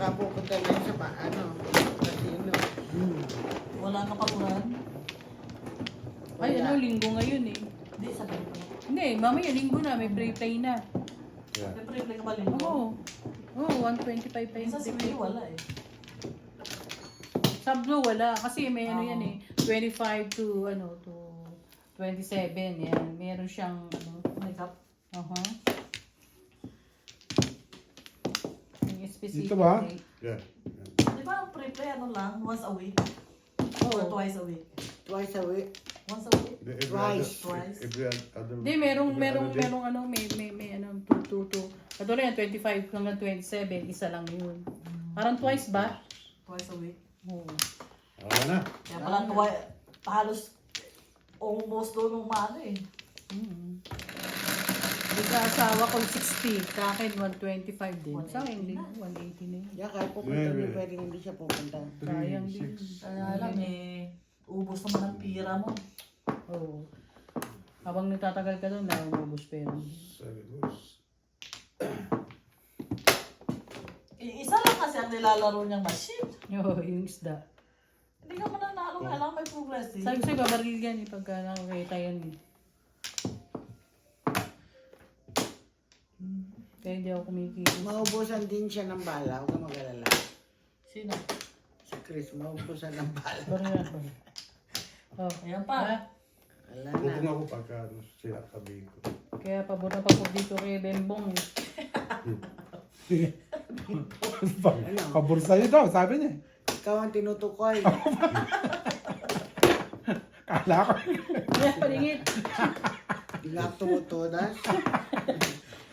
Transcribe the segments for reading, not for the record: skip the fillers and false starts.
baka pupunta na yun sa casino. Wala ka paturan? Ay, ano, linggo ngayon eh. Hindi, sabi ko. Hindi, mamaya linggo na, may pre-play na. Yeah. May pre-play ka ba linggo? Oo. Oo, 125 pa yung Minsan si pre-play. May wala eh. Sabdo wala, kasi may ano yan eh. 25 to 27, yan. Meron siyang ano. Makeup. Yung specific Dito ba? date. Yeah. Di ba ang pre-play ano lang? Once a week? Oo. Or twice a week? Twice a week. Once a week? Twice. Every other. Hindi, merong ano, may ano, 2. Katulad yan, 25 hanggang 27, isa lang yun. Parang twice ba? Twice a week. Oo. Wala na. Kaya pala halos almost doon ng maano eh. Di sa asawa ko 60, sa akin 125 din. Sa akin din, 180 na yun. Yeah, kahit pupunta niyo, pwedeng hindi siya pupunta. Sayang din. Kaya alam eh, ubos naman ang pira mo. Oo. Habang nagtatagal ka doon, naubos pera. Isa lang kasi ang nilalaro niyang machine. Oo, yung isda. Hindi ka mananalo, kailangan may progress eh. Sabi ko sa'yo, babaril yan eh, pagka nakakita yan eh. Kaya hindi ako kumikilos. Maubusan din siya ng bala, huwag ka mag-alala. Sino? Si Chris, maubusan ng bala. Baril ako. Oh, Ayan pa. ha? Wala Bukong na. ako pagka siya sabi ko. Kaya pabor na pabor dito kay Bembong eh. Pabor sa'yo daw, sabi niya. Ikaw ang tinutukoy. Kala ko. Kaya palingit. Hindi nga ako tumutudas.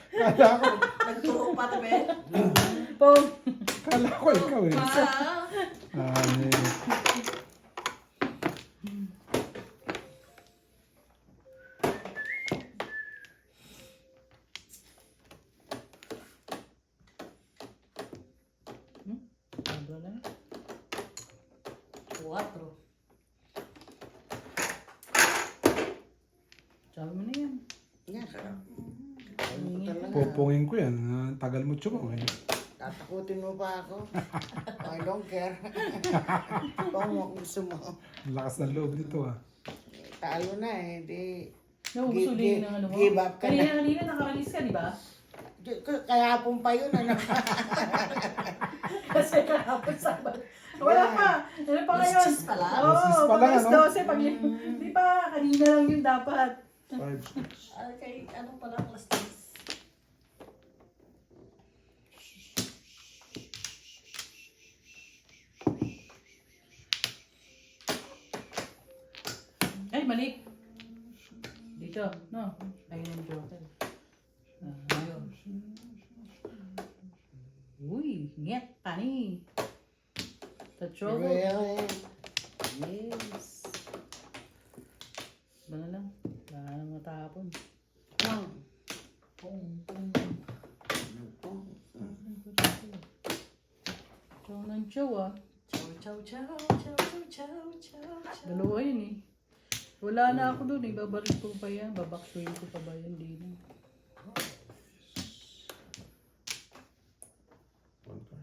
Kala ko. Nagturo pa tabi. Pong! Kala ko ikaw eh. Ano eh. Sobra lang. 4. Sabi mo na yan. Yeah, sarap. Ano ko talaga. Pupungin ko yan. Tagal mo tsumong eh. Tatakutin mo pa ako. I don't care. Kung mo gusto mo. Ang lakas ng loob nito ah. Talo na eh. Di, Nauusulin ng ano mo. give up ka na. Kanina nakaralis ka, di ba? Kahapon pa yun, ano? Kasi kahapon Sabat. Wala pa. Ano pa ngayon? Alas 10 pala? Oo, Alas 10 pa lang, alas ano? 12. Pag, di ba, kanina lang yun dapat. 5, 6. Kay ano pala, alas 10. Ay, mali. Dito, no? Ayun yung joker. Ayun. Uy, nget, tani. The trouble. Yes. Ba na lang? Wala nang matapon. Pung, pung. Chow ng chow ah. Chow, chow, chow, chow, chow, chow, chow. Dalawa yun eh. Wala na ako dun eh. Babaril ko pa yan. Babaksuin ko pa ba yan? Di na. One card.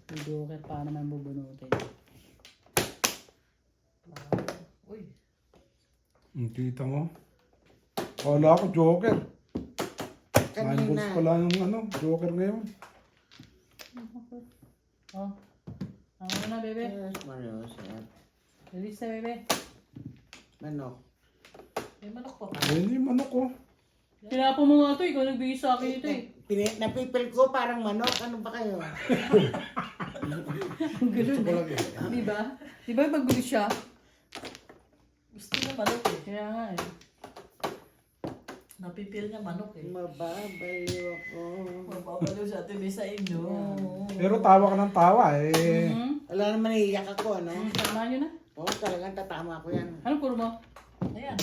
Yung joker pa naman bubunutin. Uy. Kita mo? Kala ko joker. Kanina. Balls pala yung joker ngayon. Oh. Ang ano na, bebe? Yes, Marios. Release na, bebe. Manok. May manok pa ba? Ayun yung manok ko. Tinapo mo nga ito. Ikaw nagbigay sa akin ito eh. Napipil ko parang manok. Ano ba kayo? Ang gano'n eh. Di ba? Di ba magulo siya? Gusto niya manok eh. Kaya nga eh. Napipil niya manok eh. Mababaliw ako. Mababaliw sa atin sa inyo. Pero tawa ka ng tawa eh. Wala naman naiiyak ako, ano? Tama nyo na. Oo, talagang tatama ko yan. Anong puro mo? Ayan.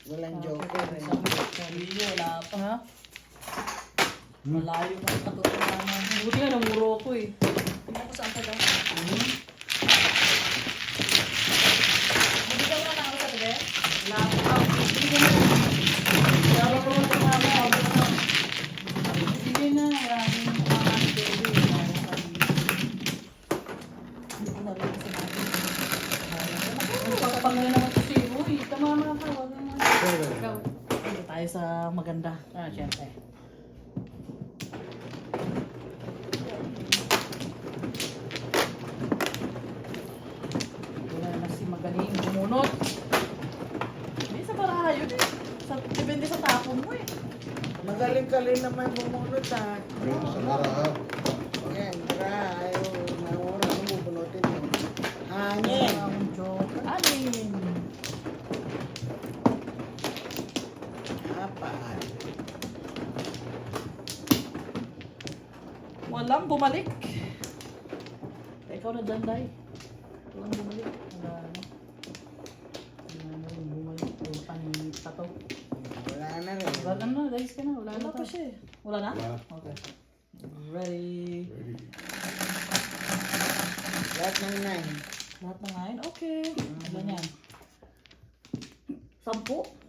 Walang joker eh. Hindi, wala pa. Ha? Malayo na ang katotohanan. Buti nga namuro ako eh. Tingnan ko saan ka daw. Hindi ka wala na ako sa tabi? Wala ako. Hindi ka na. Kaya ako naman tumama. Sige na. Maraming mga baby. tayo sa maganda. Ah, syempre. Wala na si magaling bumunot. Hindi sa baraha yun eh. Depende sa tapon mo eh. Magaling ka rin naman bumunot ha. Pero sa baraha. Yan, tara, ayaw, mahura mo bubunutin mo. Hangin. Ang joke. Anin. Apat. Walang bumalik. Ikaw na dyan, Day. Walang bumalik. Wala na. Wala na rin bumalik. Yung panita to. Wala na rin. Wala na, guys ka na. Wala na Wala to. pa siya eh. Wala na? Wala. Okay. Ready. Ready. Lahat ng 9. Lahat ng 9? Okay. Ilan yan? 10?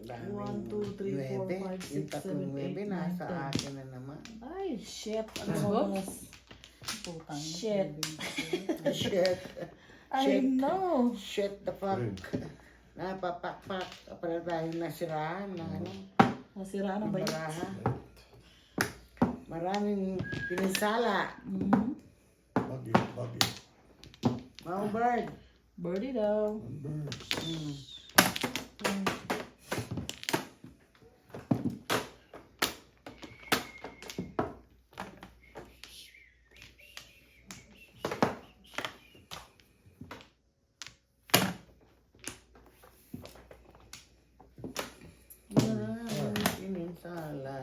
1, 2, 3, 4, 5, 6, 7, 8, 9, nasa 10. akin na naman. Ay, shit. Let's Ano go. mo? Putang ina. Shit. Shit. I Shit. know. Shit the fuck. Rin. Napapakpak. Para tayo nasiraan ng ano. Nasiraan ang bait. Baraha. Maraming pinisala. Bagyo. Bagyo. Mga bird. Birdie daw. One birds. Maraming pinisala.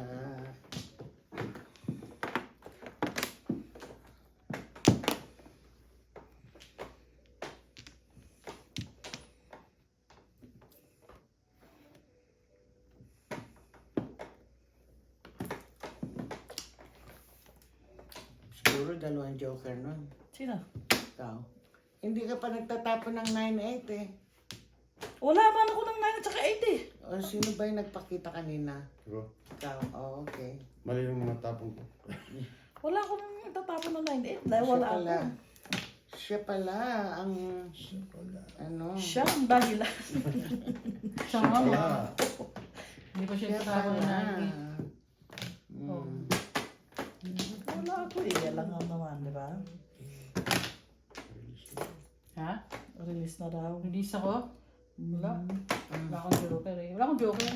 Siguro dalawang joker nun. Sino? Ikaw. Hindi ka pa nagtatapon ng 9-8 eh. Wala man ako ng 9 at saka 8 eh. O sino ba yung nagpakita kanina? Ikaw. Ikaw. Oh, okay. Mali yung mga tapong ko. Wala ako nang tatapon ng 9 8 dahil wala ako. Siya pala ang ano. Siya ang dahilan. Siya nga mo. Wala. Hindi pa siya Siya kasama pala. na natin. Wala ako eh. Alam nga naman, di ba? Ha? Release na daw. Release ako? Wala. Wala akong joker eh. Wala akong joker.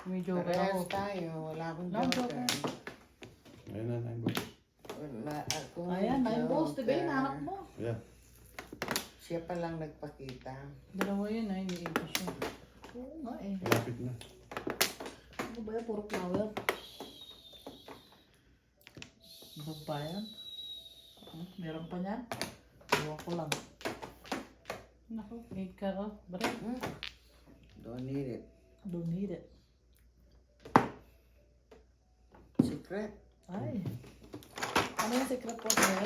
May joker Parehas ako. tayo. Wala akong Wala akong joker. Ayun na, 9 birds. Wala akong Ayan, 9 balls. Di ba joker. hinahanap mo? Yeah. Siya palang nagpakita. Dalawa yun ha, hindi ito siya. Oo nga eh. Malapit na. Ano ba yan? Puro flower. Ano ba yan? Meron pa niyan? Ewan ko lang. Naku, 8 ka oh. Bare. Don't need it. Don't need it. Secret. Ay. Ano yung secret po sir?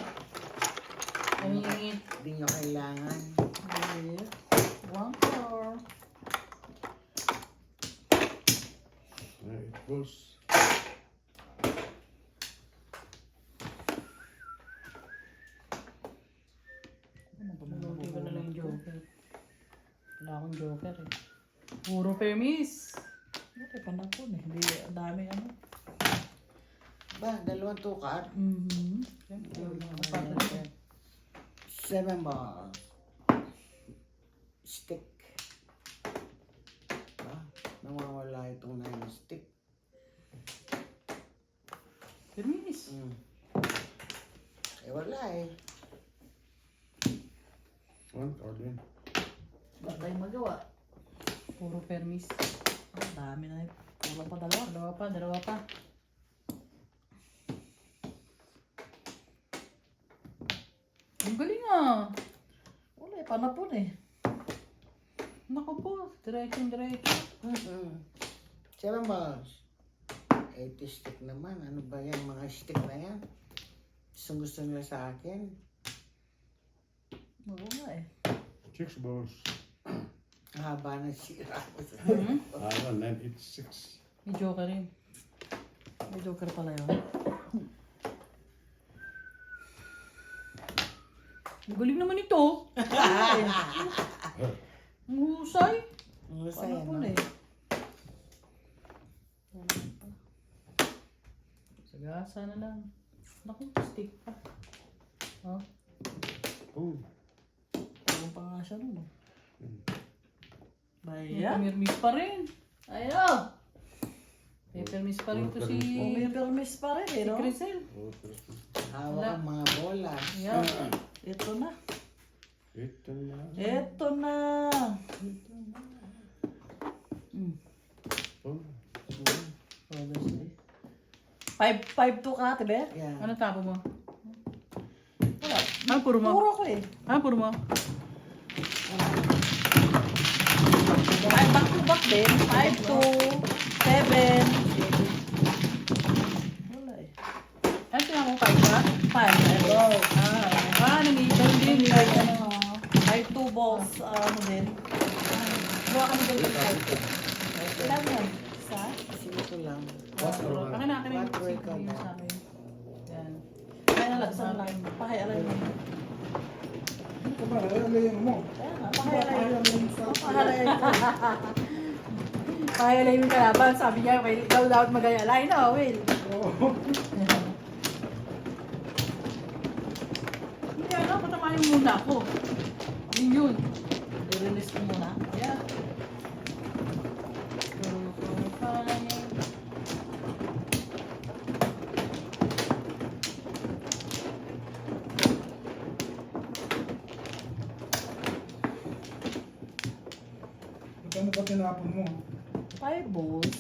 Ay, ingit. Hindi nyo kailangan. Wait. 1 flower. It goes. Ano ba naman Naluti ko na lang yung ko? joker. Wala akong joker eh. Puro permis. Ano panapon eh. Hindi, ang dami ano. Ba, dalawang tukar. Siyempre, apat na siya. 7 balls. Stick. Ah, nawawala itong 9 stick. Permis. Eh wala eh. One card din. Wala tayong magawa. Puro permis. Ang dami na yun. Kulang pa dalawa. Dalawa pa, dalawa pa. Ang galing ah. Wala eh. Panapon eh. Naku po, diretso. 7 balls. 80 stick naman. Ano ba yan? Mga stick na yan. Gusto nila sa akin. Oo nga eh. 6 balls. Ang haba ng sira ko sa Ah, 9, 8, 6. May joker rin. May joker pala yun. Ang galing naman ito. Ang husay. Ang husay, Panapon ano? eh. sana lang. Naku, stick pa. Oh. Boom. Tawag pa nga siya nun. May Bayan. permis pa rin. Ayo! May permis pa rin to si... May permis pa rin, Si no? Crisel. Oh, Christmas. Hawak ang mga bola. Yeah. Ito na. Ito na. Ito na. Oh. Obviously. 5-2 ka, Tibe? Yeah. Ano tapo mo? Wala. Ah, puro mo. Puro ko eh. Ah, puro mo. Ay, back to back din. 5-2. 7. Wala eh. Ano tinama mo? 5 ba? 5. Nag-iitan din. Ano, 5-2 balls. Ano din. Buha kami doon ng 5. Ilan yan? Isa? Sige ko lang. Akin na, akin na. Quattro ikaw Yung na. sa akin. Yan. Ay, nalagsan lang. Pakialay mo. Ito ba, nalalayan mo. Ayan na, pakialay mo. Pakialay mo. Pakayalay yung kalaban. Sabi niya, okay, ikaw dapat magayalay. No, Will. Oo. Hindi, ano, patamahin muna ako. Yun yun. I-release ko muna. Yeah. Ano ba tinapon mo? 5 balls.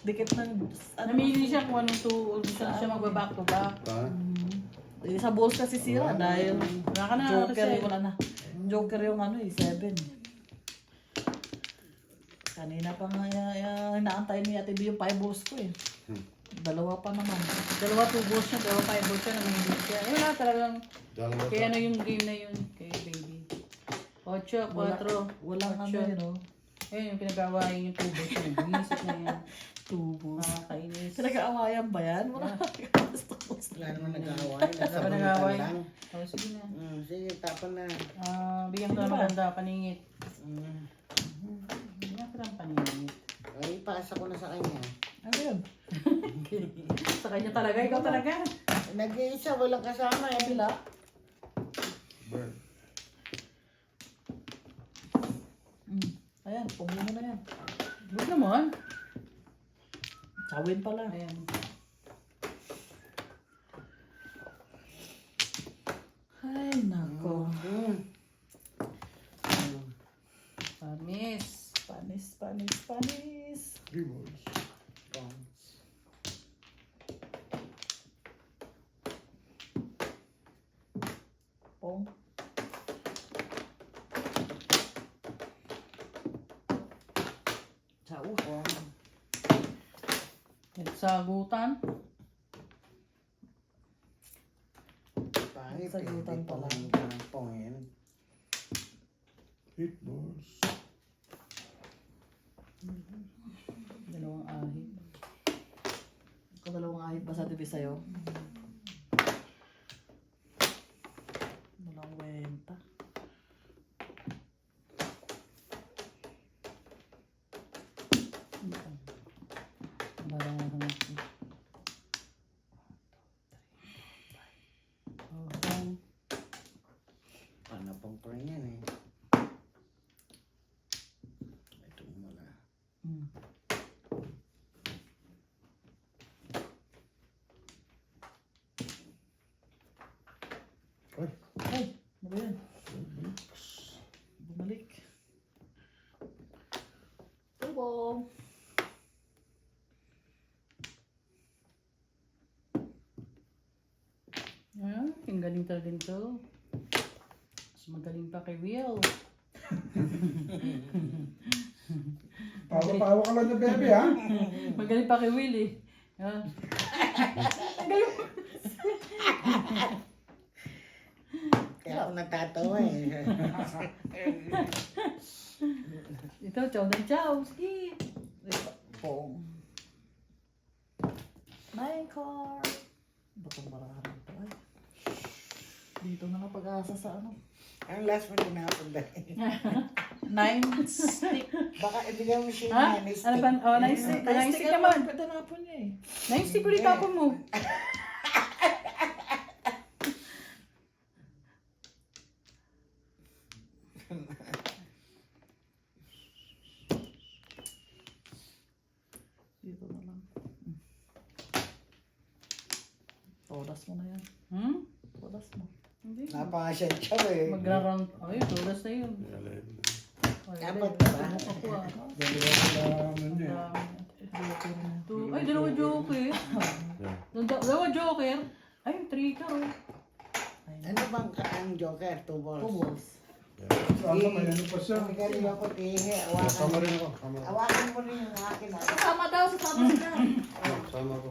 Dikit ng... Namili siya kung anong gusto siya magbaback to back. Pa. Sa balls kasi sira dahil Wala ka na, Joker Rosel. wala na. Joker yung ano eh, 7. Kanina pa nga inaantay ni Ate B yung 5 balls ko eh. Dalawa pa naman. Dalawa 2 balls siya, dalawa 5 balls siya, namili siya. Eh, wala talagang, Dalawa kaya pa. ano yung game na yun, kay baby. 8, 4. Walang ano Ocho. yun oh. Ayun yung pinag-awayan yung 2 balls niya. Binisip na yan. 2 balls. Nakakainis. Pinag-aawayan ba yan? Wala. Wala naman nag-aaway. Nasa Wala nag-aaway. bulitan lang. Oh, sige na. Sige, tapon na. Bigyan ko na maganda, paningit. Mm. Bigyan ko ng paningit. Ay, ipasa ko na sa kanya. Ano yun? Sa kanya talaga, ikaw talaga. Nag-iisa, walang kasama eh. Pila? Bird. Ayan, pumuli mo na yan. Good naman. Chawin pala. Ayan. Ay, nako. Pamis. Panis. 3 balls. Pong. Chaw. Sagutan. Pangit eh. Sagutan Hindi pala. pong yan. 8 balls. Dalawang ahit. Ikaw dalawang ahit ba sa TV sa'yo? Walang wenta. Panapong pa rin yan eh. Ito muna. Ay. Ay, ano ba yan? Bumalik. Tubo. Ang galing talaga nito. Mas magaling pa kay Will. Tawa-tawa ka lang na, baby, ha? Magaling pa kay Will eh. Kaya ako natatawa eh. Ito, chow na chow. Sige. Pong. My car. Batong marami ito ay. Dito na pag-asa sa ano. Ang last mo tinapon dahil. 9 stick. Baka ibigay mo siya Ha? yung Ano ba? Oh, nice stick. Nice stick naman. Pwede na po niya eh. Nice stick ulit tapon mo. Todas mo na yan. Hmm? Todas mo. Hindi. Napakasensya mo eh. Magra-round. Ay, oras na yun. Eleven. Ay, Dapat ay, ba? ako ah. Dalawa sila ano Ang niya. dami. Ay, dalawa joker. Yeah. Dalawa joker. Ay, 3 ka oh. Ano bang ang joker? 2 balls. 2 balls. Saka may ano pa siya. Ang galing ako, tihe. Sama Awakan rin ako. Sama. Awakan mo rin yung akin. ah. Sama daw, sama sila. Sama ko.